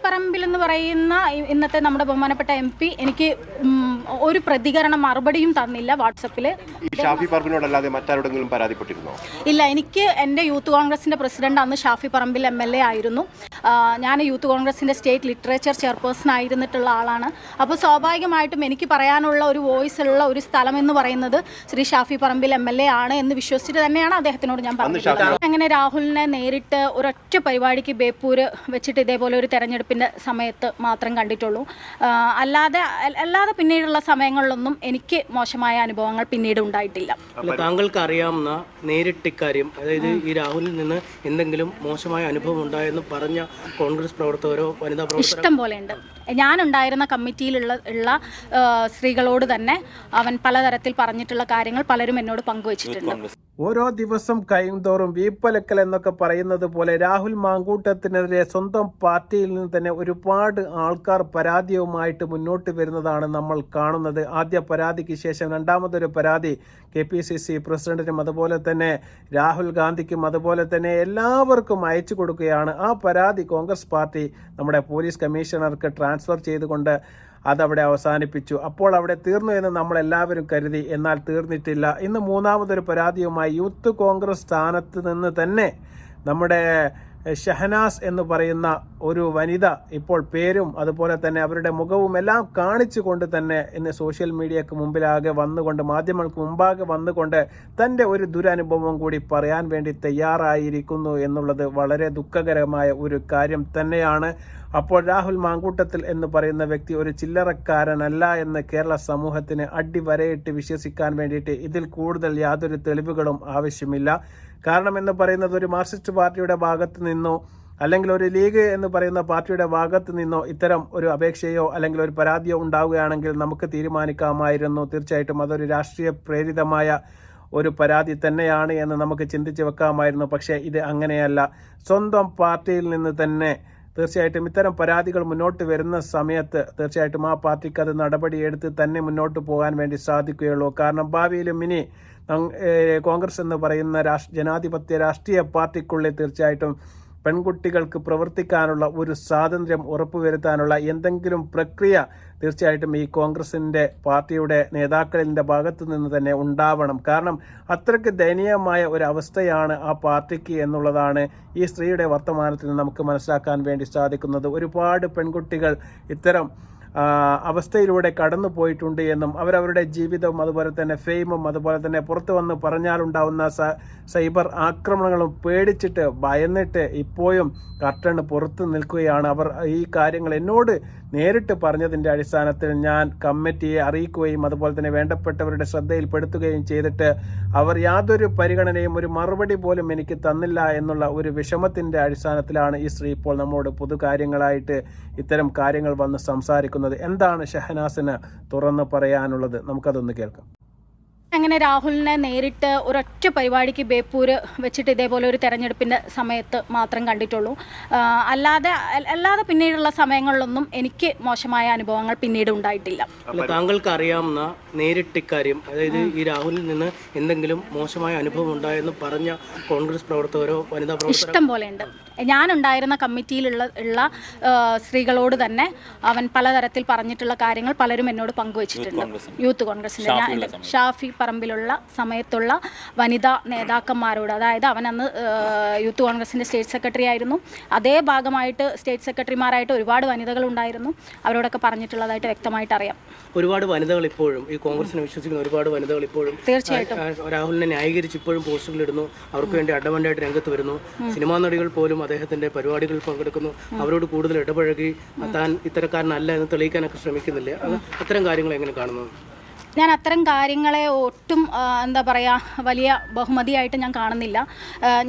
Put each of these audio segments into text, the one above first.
പറമ്പിൽ എന്ന് പറയുന്ന ഇന്നത്തെ നമ്മുടെ ബഹുമാനപ്പെട്ട MP എനിക്ക് ഒരു പ്രതികരണം മറുപടിയും തന്നില്ല വാട്സപ്പിൽ. ഷാഫി പറമ്പിനോടല്ലാതെ മറ്റാരോടെങ്കിലും പരാതിപ്പെട്ടിരുന്നോ? ഇല്ല, എനിക്ക് എൻ്റെ യൂത്ത് കോൺഗ്രസിൻ്റെ പ്രസിഡന്റ് അന്ന് ഷാഫി പറമ്പിൽ MLA ആയിരുന്നു. ഞാൻ യൂത്ത് കോൺഗ്രസിൻ്റെ സ്റ്റേറ്റ് ലിറ്ററേച്ചർ ചെയർപേഴ്സൺ ആയിരുന്നിട്ടുള്ള ആളാണ്. അപ്പോൾ സ്വാഭാവികമായിട്ടും എനിക്ക് പറയാനുള്ള ഒരു വോയിസ് ഉള്ള ഒരു സ്ഥലം എന്ന് പറയുന്നത് ശ്രീ ഷാഫി പറമ്പിൽ MLA ആണ് എന്ന് വിശ്വസിച്ചിട്ട് തന്നെയാണ് അദ്ദേഹത്തിനോട് ഞാൻ പറഞ്ഞത്. അങ്ങനെ രാഹുലിനെ നേരിട്ട് ഒരൊറ്റ പരിപാടിക്ക് ബേപ്പൂര് വെച്ചിട്ട് ഇതേപോലെ ഒരു തെരഞ്ഞെടുപ്പിൻ്റെ സമയത്ത് മാത്രം കണ്ടിട്ടുള്ളൂ. അല്ലാതെ പിന്നീടുള്ള സമയങ്ങളിലൊന്നും എനിക്ക് മോശമായ അനുഭവങ്ങൾ പിന്നീട് ഉണ്ടായിട്ടില്ല. താങ്കൾക്ക് അറിയാവുന്ന നേരിട്ട് ഇക്കാര്യം, അതായത് ഈ രാഹുലിൽ നിന്ന് എന്തെങ്കിലും മോശമായ അനുഭവം ഉണ്ടായെന്ന് പറഞ്ഞ കോൺഗ്രസ് പ്രവർത്തകരോ വനിതാ പ്രവർത്തകരോ ഇഷ്ടം പോലെ ഉണ്ട്. ഞാനുണ്ടായിരുന്ന കമ്മിറ്റിയിലുള്ള സ്ത്രീകളോട് തന്നെ അവൻ പലതരത്തിൽ പറഞ്ഞിട്ടുള്ള കാര്യങ്ങൾ പലരും എന്നോട് പങ്കുവച്ചിട്ടുണ്ട്. ഓരോ ദിവസം കഴിയുന്തോറും വീപ്പലക്കൽ എന്നൊക്കെ പറയുന്നത് പോലെ രാഹുൽ മാങ്കൂട്ടത്തിനെതിരെ സ്വന്തം പാർട്ടിയിൽ നിന്ന് തന്നെ ഒരുപാട് ആൾക്കാർ പരാതിയുമായിട്ട് മുന്നോട്ട് വരുന്നതാണ് നമ്മൾ കാണുന്നത്. ആദ്യ പരാതിക്ക് ശേഷം രണ്ടാമതൊരു പരാതി KPCC പ്രസിഡന്റിനും അതുപോലെ തന്നെ രാഹുൽ ഗാന്ധിക്കും അതുപോലെ തന്നെ എല്ലാവർക്കും അയച്ചു കൊടുക്കുകയാണ്. ആ പരാതി കോൺഗ്രസ് പാർട്ടി നമ്മുടെ പോലീസ് കമ്മീഷണർക്ക് ട്രാൻസ്ഫർ ചെയ്തുകൊണ്ട് അതവിടെ അവസാനിപ്പിച്ചു. അപ്പോൾ അവിടെ തീർന്നു എന്ന് നമ്മളെല്ലാവരും കരുതി. എന്നാൽ തീർന്നിട്ടില്ല. ഇന്ന് മൂന്നാമതൊരു പരാതിയുമായി യൂത്ത് കോൺഗ്രസ് സ്ഥാനത്ത് നിന്ന് തന്നെ നമ്മുടെ ഷഹനാസ് എന്ന് പറയുന്ന ഒരു വനിത ഇപ്പോൾ പേരും അതുപോലെ തന്നെ അവരുടെ മുഖവും എല്ലാം കാണിച്ചു കൊണ്ട് തന്നെ ഇന്ന് സോഷ്യൽ മീഡിയക്ക് മുമ്പിലാകെ വന്നുകൊണ്ട്, മാധ്യമങ്ങൾക്ക് മുമ്പാകെ വന്നുകൊണ്ട് തൻ്റെ ഒരു ദുരനുഭവം കൂടി പറയാൻ വേണ്ടി തയ്യാറായിരിക്കുന്നു എന്നുള്ളത് വളരെ ദുഃഖകരമായ ഒരു കാര്യം തന്നെയാണ്. അപ്പോൾ രാഹുൽ മാങ്കൂട്ടത്തിൽ എന്ന് പറയുന്ന വ്യക്തി ഒരു ചില്ലറക്കാരനല്ല എന്ന് കേരള സമൂഹത്തിന് അടിവരയിട്ട് വിശ്വസിക്കാൻ വേണ്ടിയിട്ട് ഇതിൽ കൂടുതൽ യാതൊരു തെളിവുകളും ആവശ്യമില്ല. കാരണം എന്ന് പറയുന്നത് ഒരു മാർക്സിസ്റ്റ് പാർട്ടിയുടെ ഭാഗത്ത് നിന്നോ അല്ലെങ്കിൽ ഒരു ലീഗ് എന്ന് പറയുന്ന പാർട്ടിയുടെ ഭാഗത്ത് നിന്നോ ഇത്തരം ഒരു അപേക്ഷയോ അല്ലെങ്കിൽ ഒരു പരാതിയോ ഉണ്ടാവുകയാണെങ്കിൽ നമുക്ക് തീരുമാനിക്കാമായിരുന്നു. തീർച്ചയായിട്ടും അതൊരു രാഷ്ട്രീയ പ്രേരിതമായ ഒരു പരാതി തന്നെയാണ് എന്ന് നമുക്ക് ചിന്തിച്ച് വെക്കാമായിരുന്നു. പക്ഷേ ഇത് അങ്ങനെയല്ല. സ്വന്തം പാർട്ടിയിൽ നിന്ന് തന്നെ തീർച്ചയായിട്ടും ഇത്തരം പരാതികൾ മുന്നോട്ട് വരുന്ന സമയത്ത് തീർച്ചയായിട്ടും ആ പാർട്ടിക്ക് അത് നടപടിയെടുത്ത് തന്നെ മുന്നോട്ട് പോകാൻ വേണ്ടി സാധിക്കുകയുള്ളൂ. കാരണം ഭാവിയിലും ഇനി കോൺഗ്രസ് എന്ന് പറയുന്ന ജനാധിപത്യ രാഷ്ട്രീയ പാർട്ടിക്കുള്ളിൽ തീർച്ചയായിട്ടും പെൺകുട്ടികൾക്ക് പ്രവർത്തിക്കാനുള്ള ഒരു സ്വാതന്ത്ര്യം ഉറപ്പുവരുത്താനുള്ള എന്തെങ്കിലും പ്രക്രിയ തീർച്ചയായിട്ടും ഈ കോൺഗ്രസിൻ്റെ പാർട്ടിയുടെ നേതാക്കളിൻ്റെ ഭാഗത്തു നിന്ന് തന്നെ ഉണ്ടാവണം. കാരണം അത്രയ്ക്ക് ദയനീയമായ ഒരു അവസ്ഥയാണ് ആ പാർട്ടിക്ക് എന്നുള്ളതാണ് ഈ സ്ത്രീയുടെ വർത്തമാനത്തിൽ നമുക്ക് മനസ്സിലാക്കാൻ വേണ്ടി സാധിക്കുന്നത്. ഒരുപാട് പെൺകുട്ടികൾ ഇത്തരം അവസ്ഥയിലൂടെ കടന്നു പോയിട്ടുണ്ട് എന്നും അവരവരുടെ ജീവിതവും അതുപോലെ തന്നെ ഫെയിമും അതുപോലെ തന്നെ പുറത്തു വന്ന് പറഞ്ഞാലുണ്ടാവുന്ന സൈബർ ആക്രമണങ്ങളും പേടിച്ചിട്ട് ഭയന്നിട്ട് ഇപ്പോഴും കർട്ടന് പുറത്ത് നിൽക്കുകയാണ്. അവർ ഈ കാര്യങ്ങൾ എന്നോട് നേരിട്ട് പറഞ്ഞതിൻ്റെ അടിസ്ഥാനത്തിൽ ഞാൻ കമ്മിറ്റിയെ അറിയിക്കുകയും അതുപോലെ തന്നെ വേണ്ടപ്പെട്ടവരുടെ ശ്രദ്ധയിൽപ്പെടുത്തുകയും ചെയ്തിട്ട് അവർ യാതൊരു പരിഗണനയും ഒരു മറുപടി പോലും എനിക്ക് തന്നില്ല എന്നുള്ള ഒരു വിഷമത്തിൻ്റെ അടിസ്ഥാനത്തിലാണ് ഈ സ്ത്രീ ഇപ്പോൾ നമ്മോട് പൊതുകാര്യങ്ങളായിട്ട് ഇത്തരം കാര്യങ്ങൾ വന്ന് സംസാരിക്കുന്നത്. എന്താണ് ഷഹനാസിന് തുറന്ന് പറയാനുള്ളത്? നമുക്കതൊന്ന് കേൾക്കാം. അങ്ങനെ രാഹുലിനെ നേരിട്ട് ഒരൊറ്റ പരിപാടിക്ക് ബേപ്പൂര് വെച്ചിട്ട് ഇതേപോലെ ഒരു തെരഞ്ഞെടുപ്പിൻ്റെ സമയത്ത് മാത്രം കണ്ടിട്ടുള്ളൂ. അല്ലാതെ പിന്നീടുള്ള സമയങ്ങളിലൊന്നും എനിക്ക് മോശമായ അനുഭവങ്ങൾ പിന്നീട് ഉണ്ടായിട്ടില്ല. താങ്കൾക്ക് അറിയാവുന്ന നേരിട്ട് ഇക്കാര്യം, അതായത് ഈ രാഹുലിൽ നിന്ന് എന്തെങ്കിലും മോശമായ അനുഭവം ഉണ്ടായെന്ന് പറഞ്ഞ കോൺഗ്രസ് പ്രവർത്തകരോ വനിതാ പ്രവർത്തകരോ ഇഷ്ടം പോലെ ഉണ്ട്. ഞാനുണ്ടായിരുന്ന കമ്മിറ്റിയിലുള്ള സ്ത്രീകളോട് തന്നെ അവൻ പലതരത്തിൽ പറഞ്ഞിട്ടുള്ള കാര്യങ്ങൾ പലരും എന്നോട് പങ്കുവച്ചിട്ടുണ്ട്. യൂത്ത് കോൺഗ്രസിൻ്റെ ഷാഫി പറമ്പിലുള്ള സമയത്തുള്ള വനിതാ നേതാക്കന്മാരോട്, അതായത് അവൻ അന്ന് യൂത്ത് കോൺഗ്രസിൻ്റെ സ്റ്റേറ്റ് സെക്രട്ടറി ആയിരുന്നു. അതേ ഭാഗമായിട്ട് സ്റ്റേറ്റ് സെക്രട്ടറിമാരായിട്ട് ഒരുപാട് വനിതകൾ ഉണ്ടായിരുന്നു. അവരോടൊക്കെ പറഞ്ഞിട്ടുള്ളതായിട്ട് വ്യക്തമായിട്ട് അറിയാം. ഒരുപാട് വനിതകൾ ഇപ്പോഴും ഈ കോൺഗ്രസിനെ വിശ്വസിക്കുന്ന ഒരുപാട് വനിതകൾ ഇപ്പോഴും തീർച്ചയായിട്ടും രാഹുലിനെ ന്യായീകരിച്ച് ഇപ്പോഴും പോസ്റ്റുകൾ ഇടുന്നു. അവർക്ക് വേണ്ടി അഡ്വാൻറ്റായിട്ട് രംഗത്ത് വരുന്നു. സിനിമാ നടികൾ പോലും അദ്ദേഹത്തിന്റെ പരിപാടികളിൽ പങ്കെടുക്കുന്നു. അവരോട് കൂടുതൽ ഇടപഴകി താൻ ഇത്തരക്കാരനല്ല എന്ന് തെളിയിക്കാനൊക്കെ ശ്രമിക്കുന്നില്ലേ? അത്തരം കാര്യങ്ങൾ എങ്ങനെ കാണുന്നു? ഞാൻ അത്തരം കാര്യങ്ങളെ ഒട്ടും എന്താ പറയുക വലിയ ബഹുമതിയായിട്ട് ഞാൻ കാണുന്നില്ല.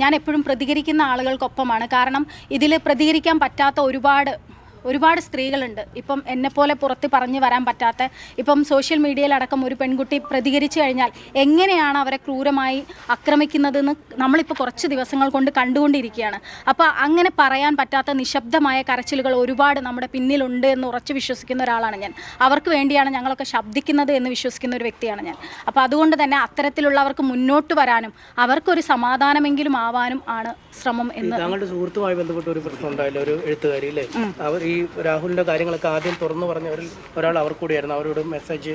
ഞാൻ എപ്പോഴും പ്രതികരിക്കുന്ന ആളുകൾക്കൊപ്പമാണ്. കാരണം ഇതിൽ പ്രതികരിക്കാൻ പറ്റാത്ത ഒരുപാട് സ്ത്രീകളുണ്ട്. ഇപ്പം എന്നെപ്പോലെ പുറത്ത് പറഞ്ഞു വരാൻ പറ്റാത്ത, ഇപ്പം സോഷ്യൽ മീഡിയയിലടക്കം ഒരു പെൺകുട്ടി പ്രതികരിച്ചു കഴിഞ്ഞാൽ എങ്ങനെയാണ് അവരെ ക്രൂരമായി ആക്രമിക്കുന്നതെന്ന് നമ്മളിപ്പോൾ കുറച്ച് ദിവസങ്ങൾ കൊണ്ട് കണ്ടുകൊണ്ടിരിക്കുകയാണ്. അപ്പോൾ അങ്ങനെ പറയാൻ പറ്റാത്ത നിശബ്ദമായ കരച്ചിലുകൾ ഒരുപാട് നമ്മുടെ പിന്നിലുണ്ട് എന്ന് ഉറച്ചു വിശ്വസിക്കുന്ന ഒരാളാണ് ഞാൻ. അവർക്ക് വേണ്ടിയാണ് ഞങ്ങളൊക്കെ ശബ്ദിക്കുന്നത് എന്ന് വിശ്വസിക്കുന്ന ഒരു വ്യക്തിയാണ് ഞാൻ. അപ്പോൾ അതുകൊണ്ട് തന്നെ അത്തരത്തിലുള്ളവർക്ക് മുന്നോട്ട് വരാനും അവർക്കൊരു സമാധാനമെങ്കിലും ആവാനും ആണ് ശ്രമം എന്ന്. താങ്കളുടെ സുഹൃത്തുമായി ബന്ധപ്പെട്ട ഒരു പ്രശ്നം ഉണ്ടായില്ല, ഒരു എഴുത്തുകാരി അല്ലേ? അവർ ഈ ഈ രാഹുലിന്റെ കാര്യങ്ങളൊക്കെ ആദ്യം തുറന്നു പറഞ്ഞവരിൽ ഒരാൾ അവർ കൂടിയായിരുന്നു. അവരോട് മെസ്സേജ്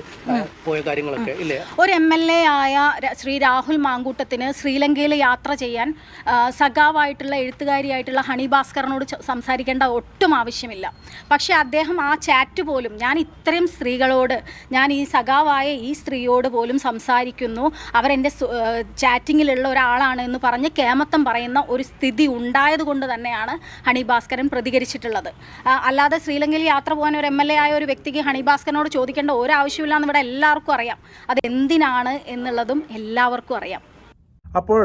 പോയ കാര്യങ്ങളൊക്കെ ഇല്ലേ? ഒരു MLA ആയ ശ്രീ രാഹുൽ മാങ്കൂട്ടത്തിന് ശ്രീലങ്കയിൽ യാത്ര ചെയ്യാൻ സഖാവായിട്ടുള്ള എഴുത്തുകാരിയായിട്ടുള്ള ഹണി ഭാസ്കറിനോട് സംസാരിക്കേണ്ട ഒട്ടും ആവശ്യമില്ല. പക്ഷേ അദ്ദേഹം ആ ചാറ്റ് പോലും, ഞാൻ ഇത്രയും സ്ത്രീകളോട്, ഞാൻ ഈ സഖാവായ ഈ സ്ത്രീയോട് പോലും സംസാരിക്കുന്നു, അവരെൻ്റെ ചാറ്റിങ്ങിലുള്ള ഒരാളാണ് എന്ന് പറഞ്ഞ് കേമത്തം പറയുന്ന ഒരു സ്ഥിതി ഉണ്ടായതുകൊണ്ട് തന്നെയാണ് ഹണി ഭാസ്കരൻ പ്രതികരിച്ചിട്ടുള്ളത്. അല്ലാതെ ശ്രീലങ്കയിൽ യാത്ര പോകാൻ ഒരു MLA ആയ ഒരു വ്യക്തിക്ക് ഹണി ഭാസ്കരനോട് ചോദിക്കേണ്ട ഒരാവശ്യമില്ല എന്ന് ഇവിടെ എല്ലാവർക്കും അറിയാം. അത് എന്തിനാണ് എന്നുള്ളതും എല്ലാവർക്കും അറിയാം. അപ്പോൾ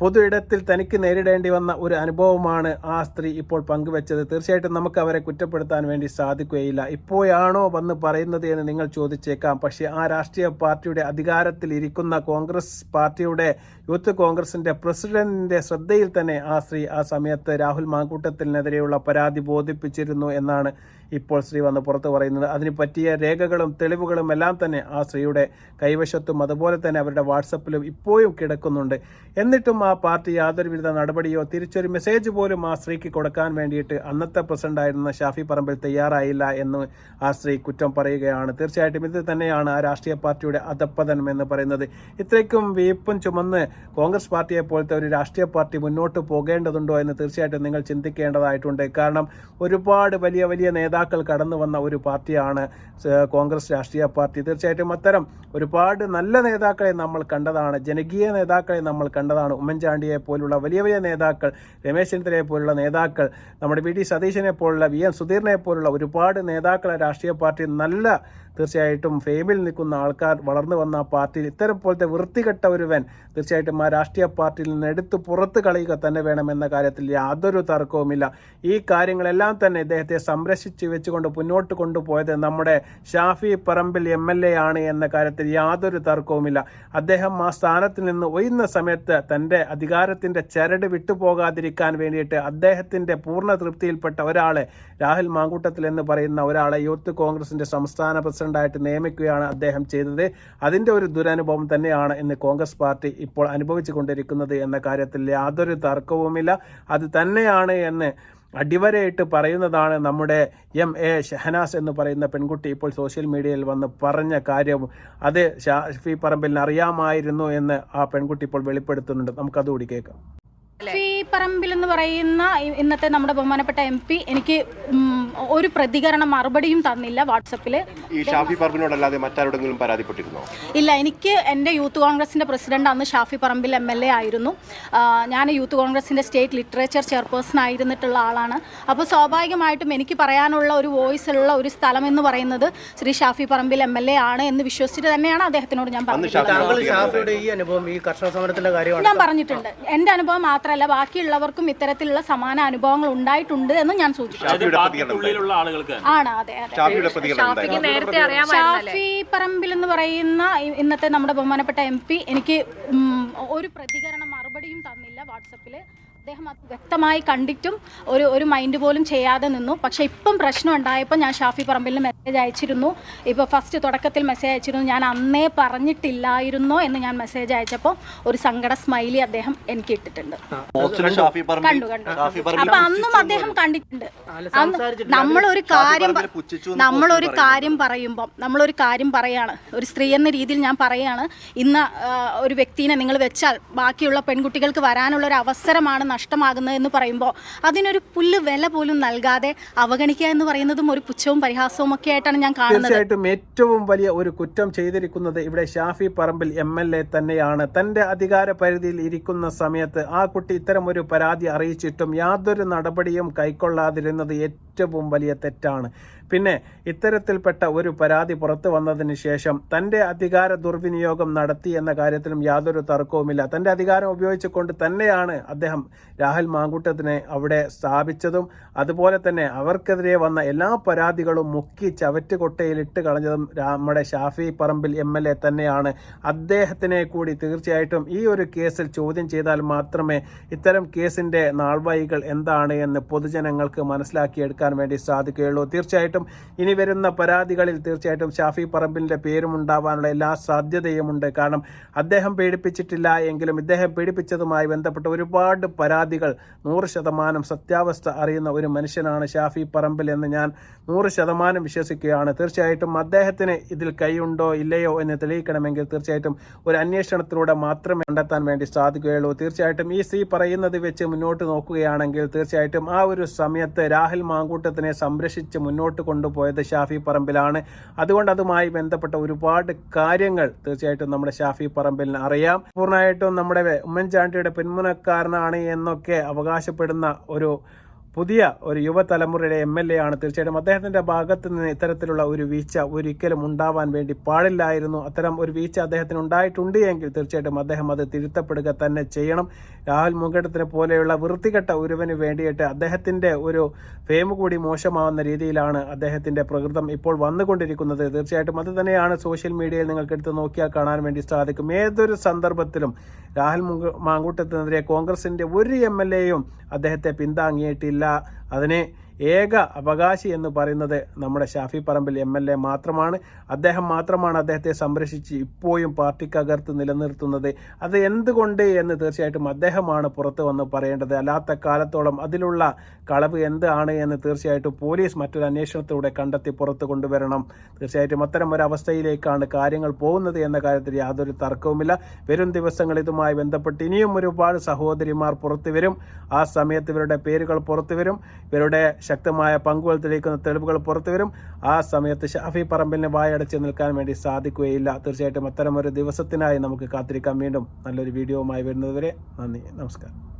പൊതു ഇടത്തിൽ തനിക്ക് നേരിടേണ്ടി വന്ന ഒരു അനുഭവമാണ് ആ സ്ത്രീ ഇപ്പോൾ പങ്കുവെച്ചത്. തീർച്ചയായിട്ടും നമുക്ക് അവരെ കുറ്റപ്പെടുത്താൻ വേണ്ടി സാധിക്കുകയില്ല. ഇപ്പോഴാണോ വന്ന് പറയുന്നത് എന്ന് നിങ്ങൾ ചോദിച്ചേക്കാം. പക്ഷേ ആ രാഷ്ട്രീയ പാർട്ടിയുടെ അധികാരത്തിൽ ഇരിക്കുന്ന കോൺഗ്രസ് പാർട്ടിയുടെ യൂത്ത് കോൺഗ്രസിൻ്റെ പ്രസിഡന്റിൻ്റെ ശ്രദ്ധയിൽ തന്നെ ആ സ്ത്രീ ആ സമയത്ത് രാഹുൽ മാങ്കൂട്ടത്തിനെതിരെയുള്ള പരാതി ബോധിപ്പിച്ചിരുന്നു എന്നാണ് ഇപ്പോൾ സ്ത്രീ വന്ന് പുറത്ത് പറയുന്നത്. അതിന് പറ്റിയ രേഖകളും തെളിവുകളും എല്ലാം തന്നെ ആ സ്ത്രീയുടെ കൈവശത്തും അതുപോലെ തന്നെ അവരുടെ വാട്സപ്പിലും ഇപ്പോഴും കിടക്കുന്നുണ്ട്. എന്നിട്ടും ആ പാർട്ടി യാതൊരുവിധ നടപടിയോ തിരിച്ചൊരു മെസ്സേജ് പോലും ആ സ്ത്രീക്ക് കൊടുക്കാൻ വേണ്ടിയിട്ട് അന്നത്തെ പ്രസിഡന്റായിരുന്ന ഷാഫി പറമ്പിൽ തയ്യാറായില്ല എന്ന് ആ സ്ത്രീ കുറ്റം പറയുകയാണ്. തീർച്ചയായിട്ടും ഇത് തന്നെയാണ് ആ രാഷ്ട്രീയ പാർട്ടിയുടെ അധപ്പതനം എന്ന് പറയുന്നത്. ഇത്രയ്ക്കും വീപ്പും ചുമന്ന് കോൺഗ്രസ് പാർട്ടിയെ പോലത്തെ ഒരു രാഷ്ട്രീയ പാർട്ടി മുന്നോട്ട് പോകേണ്ടതുണ്ടോ എന്ന് തീർച്ചയായിട്ടും നിങ്ങൾ ചിന്തിക്കേണ്ടതായിട്ടുണ്ട്. കാരണം ഒരുപാട് വലിയ വലിയ നേതാക്കൾ കടന്നു വന്ന ഒരു പാർട്ടിയാണ് കോൺഗ്രസ് രാഷ്ട്രീയ പാർട്ടി. തീർച്ചയായിട്ടും അത്തരം ഒരുപാട് നല്ല നേതാക്കളെ നമ്മൾ കണ്ടതാണ്, ജനകീയ നേതാക്കളെ നമ്മൾ കണ്ടതാണ്. ഉമ്മൻചാണ്ടിയെ പോലുള്ള വലിയ വലിയ നേതാക്കൾ, രമേശ് ചെന്നിത്തലയെ പോലുള്ള നേതാക്കൾ, നമ്മുടെ VD സതീശനെ പോലുള്ള VM സുധീറിനെ പോലുള്ള ഒരുപാട് നേതാക്കളെ രാഷ്ട്രീയ പാർട്ടി നല്ല തീർച്ചയായിട്ടും ഫെയിമിൽ നിൽക്കുന്ന ആൾക്കാർ വളർന്നു വന്ന ആ പാർട്ടിയിൽ ഇത്തരം പോലത്തെ വൃത്തികെട്ട ഒരുവൻ തീർച്ചയായിട്ടും ആ രാഷ്ട്രീയ പാർട്ടിയിൽ നിന്ന് എടുത്ത് പുറത്ത് കളയുക തന്നെ വേണമെന്ന കാര്യത്തിൽ യാതൊരു തർക്കവുമില്ല. ഈ കാര്യങ്ങളെല്ലാം തന്നെ ഇദ്ദേഹത്തെ സംരക്ഷിച്ച് വെച്ചുകൊണ്ട് മുന്നോട്ട് കൊണ്ടുപോയത് നമ്മുടെ ഷാഫി പറമ്പിൽ MLA ആണ് എന്ന കാര്യത്തിൽ യാതൊരു തർക്കവുമില്ല. അദ്ദേഹം ആ സ്ഥാനത്ത് നിന്ന് ഒഴിയുന്ന സമയത്ത് തൻ്റെ അധികാരത്തിൻ്റെ ചരട് വിട്ടുപോകാതിരിക്കാൻ വേണ്ടിയിട്ട് അദ്ദേഹത്തിൻ്റെ പൂർണ്ണ തൃപ്തിയിൽപ്പെട്ട ഒരാളെ, രാഹുൽ മാങ്കൂട്ടത്തിൽ എന്ന് പറയുന്ന ഒരാളെ യൂത്ത് കോൺഗ്രസിൻ്റെ സംസ്ഥാന പ്രസിഡന്റായിട്ട് നിയമിക്കുകയാണ് അദ്ദേഹം ചെയ്തത്. അതിൻ്റെ ഒരു ദുരനുഭവം തന്നെയാണ് ഇന്ന് കോൺഗ്രസ് പാർട്ടി ഇപ്പോൾ അനുഭവിച്ചു കൊണ്ടിരിക്കുന്നത് എന്ന കാര്യത്തിൽ യാതൊരു തർക്കവുമില്ല. അത് തന്നെയാണ് എന്ന് അടിവരയിട്ട് പറയുന്നതാണ് നമ്മുടെ MA ഷഹനാസ് എന്ന് പറയുന്ന പെൺകുട്ടി ഇപ്പോൾ സോഷ്യൽ മീഡിയയിൽ വന്ന് പറഞ്ഞ കാര്യം. അത് ഷാഫി പറമ്പിലിന് അറിയാമായിരുന്നു എന്ന് ആ പെൺകുട്ടി ഇപ്പോൾ വെളിപ്പെടുത്തുന്നുണ്ട്. നമുക്കതുകൂടി കേൾക്കാം. ഷാഫി പറമ്പിൽ എന്ന് പറയുന്ന ഇന്നത്തെ നമ്മുടെ ബഹുമാനപ്പെട്ട MP എനിക്ക് ഒരു പ്രതികരണം മറുപടിയും തന്നില്ല വാട്സപ്പിൽ. ഈ ഷാഫി പറമ്പിനോടല്ലാതെ മറ്റാരോടെങ്കിലും പരാതിപ്പെട്ടിരുന്നോ? ഇല്ല, എനിക്ക് എൻ്റെ യൂത്ത് കോൺഗ്രസിൻ്റെ പ്രസിഡന്റ് അന്ന് ഷാഫി പറമ്പിൽ MLA ആയിരുന്നു. ഞാൻ യൂത്ത് കോൺഗ്രസിൻ്റെ സ്റ്റേറ്റ് ലിറ്ററേച്ചർ ചെയർപേഴ്സൺ ആയിരുന്നിട്ടുള്ള ആളാണ്. അപ്പോൾ സ്വാഭാവികമായിട്ടും എനിക്ക് പറയാനുള്ള ഒരു വോയിസ് ഉള്ള ഒരു സ്ഥലം എന്ന് പറയുന്നത് ശ്രീ ഷാഫി പറമ്പിൽ MLA ആണ് എന്ന് വിശ്വസിച്ചിട്ട് തന്നെയാണ് അദ്ദേഹത്തിനോട് ഞാൻ പറഞ്ഞിട്ടുള്ളത്. ഈ അനുഭവം ഈ കർഷക സമരത്തിന്റെ കാര്യമാണ് ഞാൻ പറഞ്ഞിട്ടുണ്ട്. എൻ്റെ അനുഭവം മാത്രമല്ല, ബാക്കിയുള്ളവർക്കും ഇത്തരത്തിലുള്ള സമാന അനുഭവങ്ങൾ ഉണ്ടായിട്ടുണ്ട് എന്ന് ഞാൻ സൂചിപ്പിച്ചു. ആണ്, അതെ അതെ. ഷാഫി പറമ്പിൽ എന്ന് പറയുന്ന ഇന്നത്തെ നമ്മുടെ ബഹുമാനപ്പെട്ട MP എനിക്ക് ഒരു പ്രതികരണം മറുപടിയും തന്നില്ല വാട്സപ്പിൽ. അദ്ദേഹം അത് വ്യക്തമായി കണ്ടിട്ടും ഒരു മൈൻഡ് പോലും ചെയ്യാതെ നിന്നു. പക്ഷേ ഇപ്പം പ്രശ്നം ഉണ്ടായപ്പോൾ ഞാൻ ഷാഫി പറമ്പിലിന് മെസ്സേജ് അയച്ചിരുന്നു. ഇപ്പോൾ ഫസ്റ്റ് തുടക്കത്തിൽ മെസ്സേജ് അയച്ചിരുന്നു, ഞാൻ അന്നേ പറഞ്ഞിട്ടില്ലായിരുന്നോ എന്ന് ഞാൻ മെസ്സേജ് അയച്ചപ്പോൾ ഒരു സങ്കട സ്മൈലി അദ്ദേഹം എനിക്ക് ഇട്ടിട്ടുണ്ട്. കണ്ടു. അപ്പൊ അന്നും അദ്ദേഹം കണ്ടിട്ടുണ്ട്. നമ്മളൊരു കാര്യം പറയാണ്, ഒരു സ്ത്രീ എന്ന രീതിയിൽ ഞാൻ പറയാണ്, ഇന്ന് ഒരു വ്യക്തിനെ നിങ്ങൾ വെച്ചാൽ ബാക്കിയുള്ള പെൺകുട്ടികൾക്ക് വരാനുള്ള ഒരു അവസരമാണ് നഷ്ടമാകുന്നത് എന്ന് പറയുമ്പോൾ അതിനൊരു പുല്ല് വില പോലും നൽകാതെ അവഗണിക്കുക എന്ന് പറയുന്നതും ഒരു പുച്ഛവും പരിഹാസവും ഒക്കെ ആയിട്ടാണ് ഞാൻ കാണുന്നത്. തീർച്ചയായിട്ടും ഏറ്റവും വലിയ ഒരു കുറ്റം ചെയ്തിരിക്കുന്നത് ഇവിടെ ഷാഫി പറമ്പിൽ MLA തന്നെയാണ്. തൻ്റെ അധികാര പരിധിയിൽ ഇരിക്കുന്ന സമയത്ത് ആ കുട്ടി ഇത്തരം ഒരു പരാതി അറിയിച്ചിട്ടും യാതൊരു നടപടിയും കൈക്കൊള്ളാതിരുന്നത് ഏറ്റവും വലിയ തെറ്റാണ്. പിന്നെ ഇത്തരത്തിൽപ്പെട്ട ഒരു പരാതി പുറത്തു വന്നതിന് ശേഷം തൻ്റെ അധികാര ദുർവിനിയോഗം നടത്തി എന്ന കാര്യത്തിലും യാതൊരു തർക്കവുമില്ല. തൻ്റെ അധികാരം ഉപയോഗിച്ചുകൊണ്ട് തന്നെയാണ് അദ്ദേഹം രാഹുൽ മാങ്കൂട്ടത്തിനെ അവിടെ സ്ഥാപിച്ചതും അതുപോലെ തന്നെ അവർക്കെതിരെ വന്ന എല്ലാ പരാതികളും മുക്കി ചവറ്റുകൊട്ടയിലിട്ട് കളഞ്ഞതും നമ്മുടെ ഷാഫി പറമ്പിൽ MLA തന്നെയാണ്. അദ്ദേഹത്തിനെ കൂടി തീർച്ചയായിട്ടും ഈ ഒരു കേസിൽ ചോദ്യം ചെയ്താൽ മാത്രമേ ഇത്തരം കേസിൻ്റെ നാൾവഴികൾ എന്താണ് എന്ന് പൊതുജനങ്ങൾക്ക് മനസ്സിലാക്കിയെടുക്കാൻ നിൽക്കാൻ വേണ്ടി സാധിക്കുകയുള്ളൂ. തീർച്ചയായിട്ടും ഇനി വരുന്ന പരാതികളിൽ തീർച്ചയായിട്ടും ഷാഫി പറമ്പിലിൻ്റെ പേരും ഉണ്ടാവാനുള്ള എല്ലാ സാധ്യതയുമുണ്ട്. കാരണം അദ്ദേഹം പീഡിപ്പിച്ചിട്ടില്ല എങ്കിലും ഇദ്ദേഹം പീഡിപ്പിച്ചതുമായി ബന്ധപ്പെട്ട ഒരുപാട് പരാതികൾ 100% സത്യാവസ്ഥ അറിയുന്ന ഒരു മനുഷ്യനാണ് ഷാഫി പറമ്പിൽ എന്ന് ഞാൻ 100% വിശ്വസിക്കുകയാണ്. തീർച്ചയായിട്ടും അദ്ദേഹത്തിന് ഇതിൽ കൈയുണ്ടോ ഇല്ലയോ എന്ന് തെളിയിക്കണമെങ്കിൽ തീർച്ചയായിട്ടും ഒരു അന്വേഷണത്തിലൂടെ മാത്രമേ കണ്ടെത്താൻ വേണ്ടി സാധിക്കുകയുള്ളൂ. തീർച്ചയായിട്ടും ഈ പറയുന്നത് വെച്ച് മുന്നോട്ട് നോക്കുകയാണെങ്കിൽ തീർച്ചയായിട്ടും ആ ഒരു സമയത്ത് രാഹുൽ മാങ്കൂട്ടത്തിനെ സംരക്ഷിച്ച് മുന്നോട്ട് കൊണ്ടുപോയത് ഷാഫി പറമ്പിലാണ്. അതുകൊണ്ട് അതുമായി ബന്ധപ്പെട്ട ഒരുപാട് കാര്യങ്ങൾ തീർച്ചയായിട്ടും നമ്മുടെ ഷാഫി പറമ്പിലിന് അറിയാം. പൂർണ്ണമായിട്ടും നമ്മുടെ ഉമ്മൻചാണ്ടിയുടെ പിന്മുനക്കാരനാണ് എന്നൊക്കെ അവകാശപ്പെടുന്ന ഒരു പുതിയ ഒരു യുവതലമുറയുടെ MLA ആണ്. തീർച്ചയായിട്ടും അദ്ദേഹത്തിൻ്റെ ഭാഗത്ത് നിന്ന് ഇത്തരത്തിലുള്ള ഒരു വീഴ്ച ഒരിക്കലും ഉണ്ടാവാൻ വേണ്ടി പാടില്ലായിരുന്നു. അത്തരം ഒരു വീഴ്ച അദ്ദേഹത്തിന് ഉണ്ടായിട്ടുണ്ട് എങ്കിൽ തീർച്ചയായിട്ടും അദ്ദേഹം അത് തിരുത്തപ്പെടുക തന്നെ ചെയ്യണം. രാഹുൽ മാങ്കൂട്ടത്തിനെ പോലെയുള്ള വൃത്തികെട്ട ഒരുവന് വേണ്ടിയിട്ട് അദ്ദേഹത്തിൻ്റെ ഒരു ഫെയിം കൂടി മോശമാവുന്ന രീതിയിലാണ് അദ്ദേഹത്തിൻ്റെ പ്രകൃതം ഇപ്പോൾ വന്നുകൊണ്ടിരിക്കുന്നത്. തീർച്ചയായിട്ടും അത് തന്നെയാണ് സോഷ്യൽ മീഡിയയിൽ നിങ്ങൾക്ക് എടുത്ത് നോക്കിയാൽ കാണാൻ വേണ്ടി സാധിക്കും. ഏതൊരു സന്ദർഭത്തിലും രാഹുൽ മാങ്കൂട്ടത്തിനെതിരെ കോൺഗ്രസിൻ്റെ ഒരു MLAയും അദ്ദേഹത്തെ പിന്താങ്ങിയിട്ടില്ല. അതിനെ ഏക അവകാശി എന്ന് പറയുന്നത് നമ്മുടെ ഷാഫി പറമ്പിൽ MLA മാത്രമാണ്. അദ്ദേഹം മാത്രമാണ് അദ്ദേഹത്തെ സംരക്ഷിച്ച് ഇപ്പോഴും പാർട്ടിക്കകത്ത് നിലനിർത്തുന്നത്. അത് എന്തുകൊണ്ട് എന്ന് തീർച്ചയായിട്ടും അദ്ദേഹമാണ് പുറത്ത് വന്ന് പറയേണ്ടത്. അല്ലാത്ത കാലത്തോളം അതിലുള്ള കളവ് എന്താണ് എന്ന് തീർച്ചയായിട്ടും പോലീസ് മറ്റൊരു അന്വേഷണത്തിലൂടെ കണ്ടെത്തി പുറത്ത് കൊണ്ടുവരണം. തീർച്ചയായിട്ടും അത്തരം ഒരു അവസ്ഥയിലേക്കാണ് കാര്യങ്ങൾ പോകുന്നത് എന്ന കാര്യത്തിൽ യാതൊരു തർക്കവുമില്ല. വരും ദിവസങ്ങൾ ഇതുമായി ബന്ധപ്പെട്ട് ഇനിയും ഒരുപാട് സഹോദരിമാർ പുറത്തു വരും. ആ സമയത്ത് ഇവരുടെ പേരുകൾ പുറത്തു വരും. ഇവരുടെ ശക്തമായ പങ്കുകൾ തെളിയിക്കുന്ന തെളിവുകൾ പുറത്തു വരും. ആ സമയത്ത് ഷാഫി പറമ്പിലിനെ വായടച്ച് നിൽക്കാൻ വേണ്ടി സാധിക്കുകയില്ല. തീർച്ചയായിട്ടും അത്തരം ഒരു ദിവസത്തിനായി നമുക്ക് കാത്തിരിക്കാം. വീണ്ടും നല്ലൊരു വീഡിയോവുമായി വരുന്നതുവരെ നന്ദി, നമസ്കാരം.